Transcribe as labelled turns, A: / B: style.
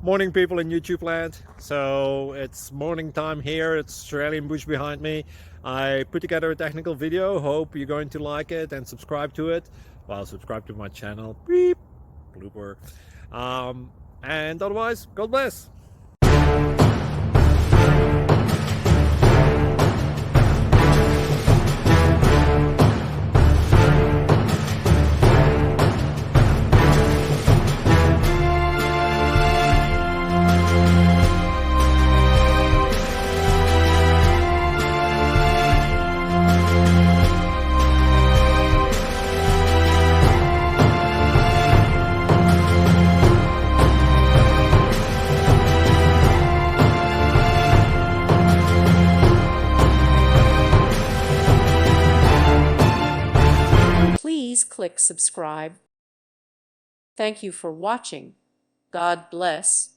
A: Morning, people in YouTube land. So it's morning time here. It's Australian bush behind me. I put together a technical video. Hope you're going to like it and subscribe to it. Well, subscribe to my channel. Beep. Blooper. And otherwise, God bless.
B: Please click subscribe. Thank you for watching. God bless.